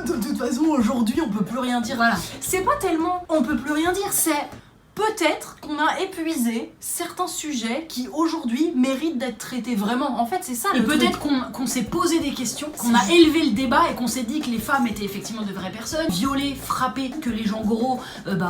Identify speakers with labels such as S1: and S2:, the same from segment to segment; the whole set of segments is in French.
S1: De toute façon, aujourd'hui, on peut plus rien dire.
S2: Voilà.
S1: C'est pas tellement on peut plus rien dire, c'est peut-être qu'on a épuisé certains sujets qui aujourd'hui méritent d'être traités vraiment. En fait, c'est ça
S2: Et
S1: le
S2: peut-être
S1: truc.
S2: qu'on s'est posé des questions, qu'on a élevé le débat et qu'on s'est dit que les femmes étaient effectivement de vraies personnes, violées, frappées, que les gens gros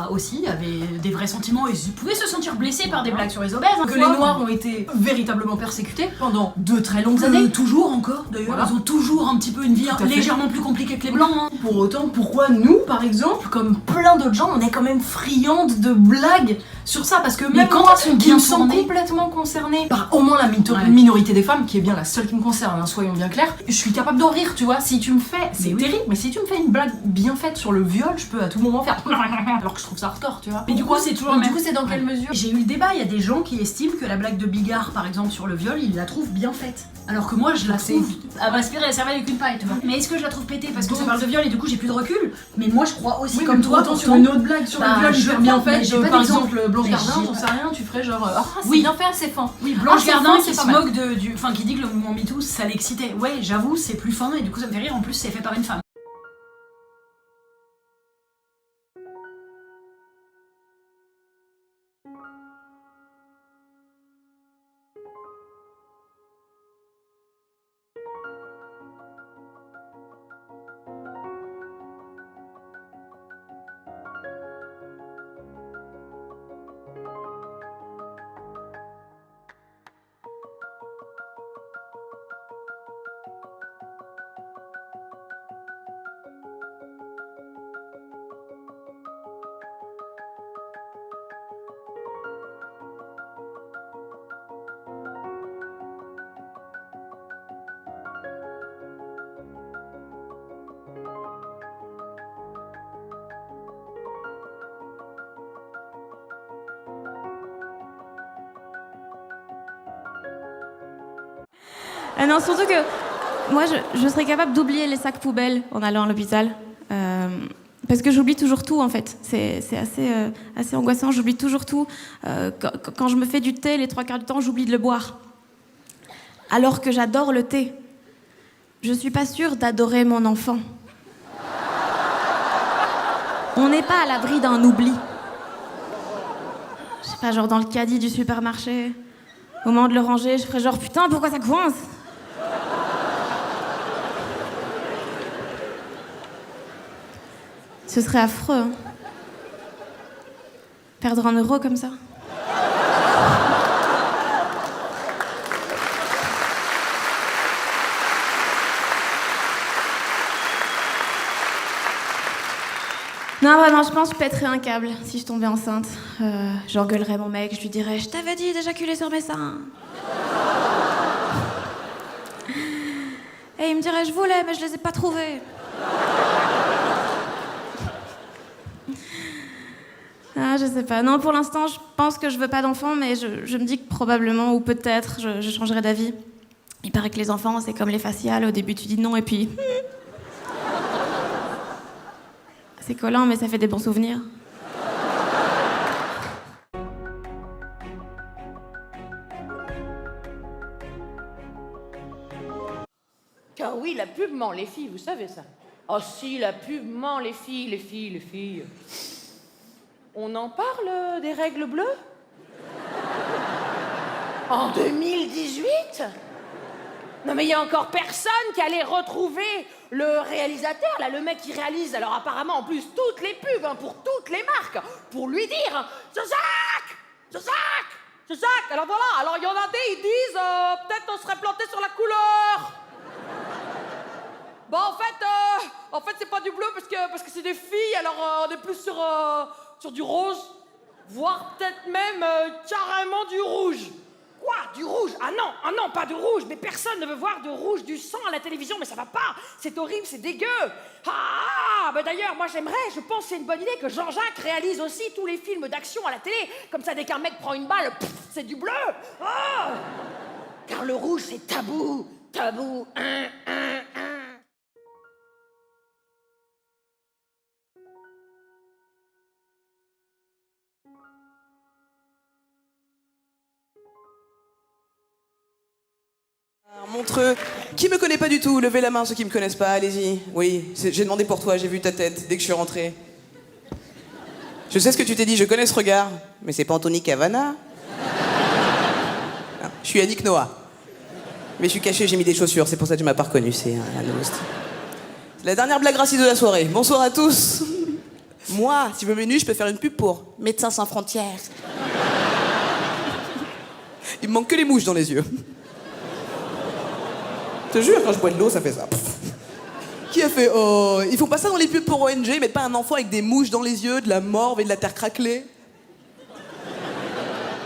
S2: aussi avaient des vrais sentiments et pouvaient se sentir blessés par des blagues sur les obèses.
S1: Que les Noirs ont été véritablement persécutés pendant de très longues
S2: années.
S1: années.
S2: Toujours encore d'ailleurs.
S1: Voilà.
S2: Ils ont toujours un petit peu une vie
S1: Tout à fait.
S2: légèrement plus compliquée que les blancs. Hein.
S1: Pour autant, pourquoi nous, par exemple, comme plein d'autres gens, on est quand même friandes de blagues sur ça? Parce que même
S2: quand
S1: moi,
S2: elles sont
S1: qui
S2: bien
S1: me sens
S2: tournées.
S1: complètement concernée par au moins la
S2: Ouais.
S1: minorité des femmes, qui est bien la seule qui me concerne, hein, soyons bien clairs, je suis capable d'en rire, tu vois. Si tu me fais, c'est
S2: oui.
S1: terrible, mais si tu me fais une blague bien faite sur le viol, je peux à tout moment faire alors que je trouve ça hardcore, tu vois.
S2: Mais du coup, c'est toujours
S1: Donc,
S2: le
S1: du
S2: même.
S1: coup, c'est dans quelle mesure?
S2: J'ai eu le débat, il y a des gens qui estiment que la blague de Bigard, par exemple, sur le viol, ils la trouvent bien faite. Alors que moi, je la trouve à m'aspirer à servir avec une paille, tu vois. Mais est-ce que je la trouve pétée parce que ça parle de viol et du coup j'ai plus de recul? Mais moi, je crois aussi,
S1: Oui,
S2: comme
S1: mais
S2: toi,
S1: pourtant, sur une autre blague sur le viol,
S2: je
S1: hyper
S2: veux
S1: bien
S2: pas, mais
S1: faite,
S2: j'ai pas
S1: par
S2: d'exemple.
S1: exemple Blanche
S2: Mais
S1: Gardin,
S2: j'ai
S1: j'en sais rien, tu ferais genre c'est
S2: Oui.
S1: bien fait, c'est fin.
S2: Oui, Blanche
S1: c'est
S2: Gardin
S1: fin,
S2: qui
S1: c'est
S2: se
S1: pas mal.
S2: moque enfin qui dit que le mouvement MeToo ça l'excitait. Ouais, j'avoue, c'est plus fin et du coup ça me fait rire. En plus, c'est fait par une femme.
S3: Ah non, surtout que moi, je serais capable d'oublier les sacs poubelles en allant à l'hôpital. Parce que j'oublie toujours tout, en fait. C'est assez angoissant, j'oublie toujours tout. Quand je me fais du thé, les 3/4 du temps, j'oublie de le boire. Alors que j'adore le thé. Je suis pas sûre d'adorer mon enfant. On n'est pas à l'abri d'un oubli. Je sais pas, genre dans le caddie du supermarché, au moment de le ranger, je ferais genre putain, pourquoi ça coince? Ce serait affreux, hein. Perdre 1 euro comme ça. Non, vraiment, je pense que je pèterais un câble si je tombais enceinte. J'engueulerais mon mec, je lui dirais « Je t'avais dit d'éjaculer sur mes seins !» Et il me dirait « Je voulais, mais je les ai pas trouvés !» Ah, je sais pas. Non, pour l'instant, je pense que je veux pas d'enfant, mais je me dis que probablement, ou peut-être, je changerai d'avis. Il paraît que les enfants, c'est comme les faciales. Au début, tu dis non, et puis... C'est collant, mais ça fait des bons souvenirs.
S4: Ah oui, la pub ment les filles, vous savez ça. Oh si, la pub ment les filles, les filles, les filles. On en parle des règles bleues? En 2018? Non mais il y a encore personne qui allait retrouver le réalisateur, là, le mec qui réalise, alors apparemment en plus toutes les pubs, hein, pour toutes les marques, pour lui dire « Jean-Jacques! Alors voilà, alors il y en a des, ils disent peut-être on serait planté sur la couleur !» Bon, en fait c'est pas du bleu parce que c'est des filles, alors on est plus sur du rose, voire peut-être même carrément du rouge. Quoi? Du rouge? Ah non, pas de rouge, mais personne ne veut voir de rouge, du sang à la télévision, mais ça va pas, c'est horrible, c'est dégueu. Bah d'ailleurs, moi je pense que c'est une bonne idée que Jean-Jacques réalise aussi tous les films d'action à la télé, comme ça dès qu'un mec prend une balle, c'est du bleu. Car le rouge c'est tabou, tabou,
S5: Montreux. Qui me connaît pas du tout? Levez la main, ceux qui me connaissent pas, allez-y. Oui, j'ai demandé pour toi, j'ai vu ta tête dès que je suis rentré. Je sais ce que tu t'es dit, je connais ce regard. Mais c'est pas Anthony Cavana. Non, je suis Yannick Noah. Mais je suis caché, j'ai mis des chaussures, c'est pour ça que tu m'as pas reconnu, c'est un host. C'est la dernière blague raciste de la soirée. Bonsoir à tous. Moi, si je me mets nu, je peux faire une pub pour Médecins sans frontières. Il me manque que les mouches dans les yeux. Je te jure, quand je bois de l'eau, ça fait ça. Qui a fait oh, ils font pas ça dans les pubs pour ONG, ils mettent pas un enfant avec des mouches dans les yeux, de la morve et de la terre craquelée.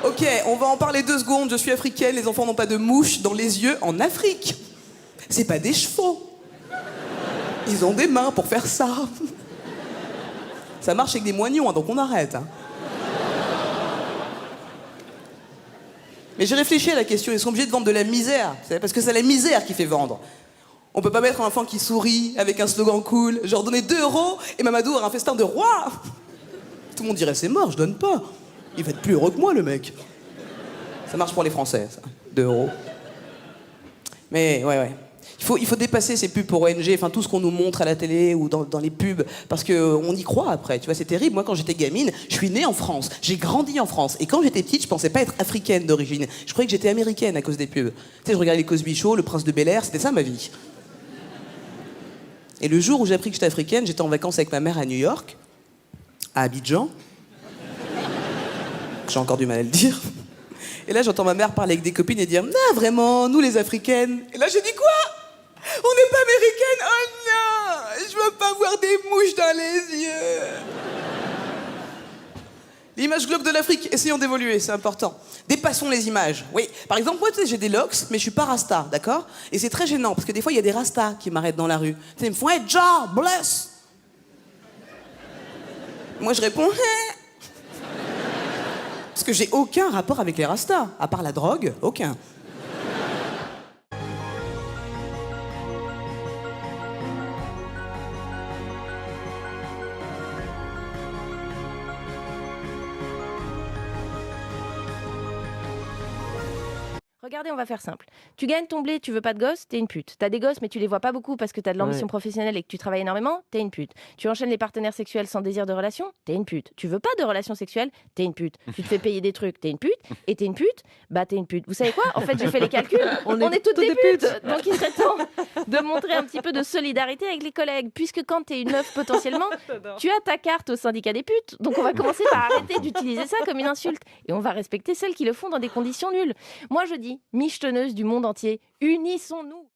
S5: Ok, on va en parler 2 secondes. Je suis africaine, les enfants n'ont pas de mouches dans les yeux en Afrique. C'est pas des chevaux. Ils ont des mains pour faire ça. Ça marche avec des moignons, hein, donc on arrête. Hein. Mais j'ai réfléchi à la question, ils sont obligés de vendre de la misère, vous savez, parce que c'est la misère qui fait vendre. On peut pas mettre un enfant qui sourit avec un slogan cool, genre donner 2 € et Mamadou aura un festin de roi. Tout le monde dirait c'est mort, je donne pas. Il va être plus heureux que moi, le mec. Ça marche pour les Français, ça. 2 €. Mais ouais. Il faut dépasser ces pubs pour ONG, enfin tout ce qu'on nous montre à la télé ou dans les pubs, parce qu'on y croit après, tu vois, c'est terrible. Moi, quand j'étais gamine, je suis née en France, j'ai grandi en France, et quand j'étais petite, je pensais pas être africaine d'origine. Je croyais que j'étais américaine à cause des pubs. Tu sais, je regardais les Cosby Show, Le Prince de Bel-Air, c'était ça ma vie. Et le jour où j'ai appris que j'étais africaine, j'étais en vacances avec ma mère à New York, à Abidjan. J'ai encore du mal à le dire. Et là, j'entends ma mère parler avec des copines et dire « Non, vraiment, nous les Africaines ». Et là, je dis « Quoi ? On n'est pas américaines ? Oh non ! Je veux pas voir des mouches dans les yeux !» L'image glauque de l'Afrique, essayons d'évoluer, c'est important. Dépassons les images. Oui, par exemple, moi, tu sais, j'ai des locks, mais je suis pas rasta, d'accord ? Et c'est très gênant, parce que des fois, il y a des rastas qui m'arrêtent dans la rue. Tu sais, ils me font « Hey, Jah, bless !» Moi, je réponds « Hey !» Parce que j'ai aucun rapport avec les rastas, à part la drogue, aucun.
S6: Regardez, on va faire simple. Tu gagnes ton blé, tu veux pas de gosses, t'es une pute. T'as des gosses, mais tu les vois pas beaucoup parce que t'as de l'ambition professionnelle et que tu travailles énormément, t'es une pute. Tu enchaînes les partenaires sexuels sans désir de relation, t'es une pute. Tu veux pas de relation sexuelle, t'es une pute. Tu te fais payer des trucs, t'es une pute. Et t'es une pute, bah t'es une pute. Vous savez quoi ? En fait, j'ai fait les calculs. On est toutes des putes. Donc il serait temps de montrer un petit peu de solidarité avec les collègues. Puisque quand t'es une meuf potentiellement, tu as ta carte au syndicat des putes. Donc on va commencer par arrêter d'utiliser ça comme une insulte. Et on va respecter celles qui le font dans des conditions nulles. Moi je dis, michetonneuses du monde entier, unissons-nous.